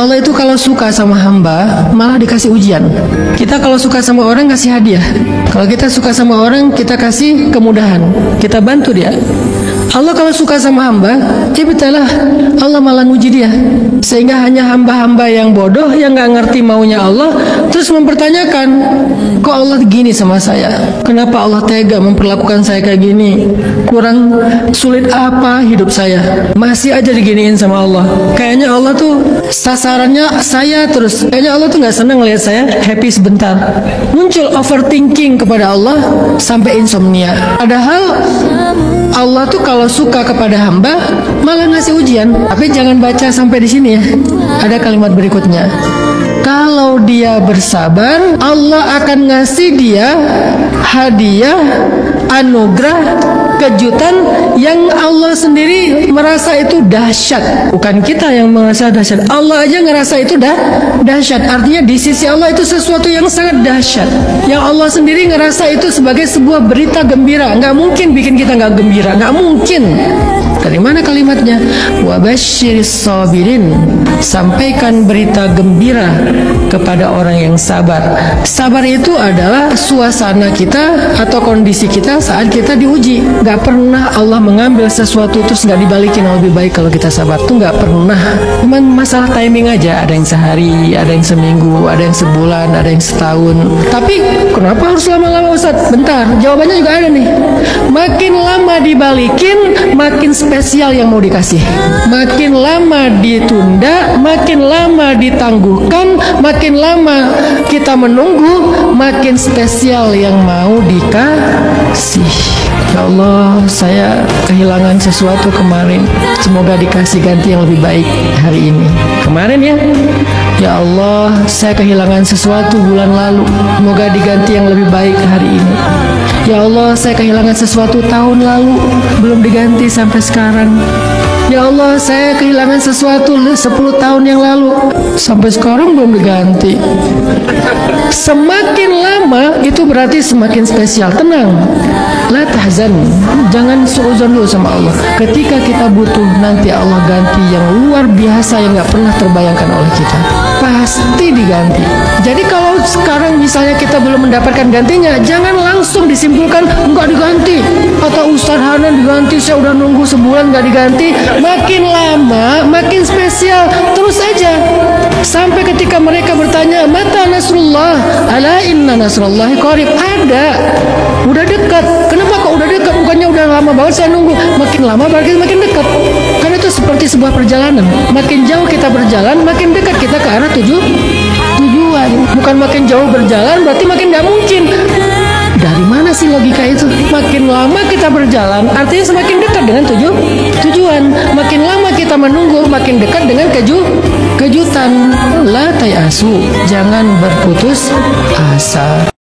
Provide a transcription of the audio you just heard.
Allah itu kalau suka sama hamba malah dikasih ujian. Kita kalau suka sama orang kasih hadiah. Kalau kita suka sama orang kita kasih kemudahan, kita bantu dia. Allah kalau suka sama hamba, ibtalah, Allah malah nguji dia. Sehingga hanya hamba-hamba yang bodoh, yang gak ngerti maunya Allah, terus mempertanyakan, kok Allah gini sama saya? Kenapa Allah tega memperlakukan saya kayak gini? Kurang sulit apa hidup saya? Masih aja diginiin sama Allah. Kayaknya Allah tuh sasarannya saya terus. Kayaknya Allah tuh gak senang lihat saya happy sebentar. Muncul overthinking kepada Allah sampai insomnia. Padahal Allah tuh kalau suka kepada hamba malah ngasih ujian. Tapi jangan baca sampai di sini ya. Ada kalimat berikutnya. Kalau dia bersabar, Allah akan ngasih dia hadiah, anugerah, kejutan yang Allah sendiri merasa itu dahsyat. Bukan kita yang merasa dahsyat. Allah aja ngerasa itu dahsyat. Artinya di sisi Allah itu sesuatu yang sangat dahsyat. Yang Allah sendiri ngerasa itu sebagai sebuah berita gembira. Nggak mungkin bikin kita nggak gembira. Nggak mungkin. Dari mana kalimatnya? Wabasyiris sabirin. Sampaikan berita gembira kepada orang yang sabar. Sabar itu adalah suasana kita atau kondisi kita saat kita diuji. Gak pernah Allah mengambil sesuatu terus gak dibalikin yang lebih baik kalau kita sabar. Itu gak pernah. Cuman masalah timing aja. Ada yang sehari, ada yang seminggu, ada yang sebulan, ada yang setahun. Tapi kenapa harus lama-lama Ustaz? Bentar, jawabannya juga ada nih. Makin lama dibalikin, makin spesial yang mau dikasih. Makin lama ditunda, makin lama ditangguhkan, makin lama kita menunggu, makin spesial yang mau dikasih. Ya Allah, saya kehilangan sesuatu kemarin. Semoga dikasih ganti yang lebih baik hari ini. Kemarin ya. Ya Allah, saya kehilangan sesuatu bulan lalu. Semoga diganti yang lebih baik hari ini. Ya Allah, saya kehilangan sesuatu tahun lalu, belum diganti sampai sekarang. Ya Allah, saya kehilangan sesuatu 10 tahun yang lalu, sampai sekarang belum diganti. Semakin lama itu berarti semakin spesial. Tenang, la tahzan, jangan suuzon dulu sama Allah. Ketika kita butuh, nanti Allah ganti yang luar biasa yang gak pernah terbayangkan oleh kita. Pasti diganti. Jadi kalau sekarang misalnya kita belum mendapatkan gantinya, jangan langsung disimpulkan enggak diganti, atau Ustaz Hanan diganti, saya udah nunggu sebulan enggak diganti. Makin lama makin spesial. Terus aja sampai ketika mereka bertanya, mata nasrullah, ala inna nasrullahi qarib. Ada, udah dekat. Kenapa kok udah dekat? Bukannya udah lama banget saya nunggu. Makin lama berarti makin dekat. Karena itu seperti sebuah perjalanan. Makin jauh kita berjalan, makin dekat kita ke arah tujuan. Bukan makin jauh berjalan berarti makin gak mungkin. Dari mana sih logika itu? Makin lama kita berjalan artinya semakin dekat dengan tujuan. Makin lama kita menunggu makin dekat dengan kejutan. La tayasu, jangan berputus asa.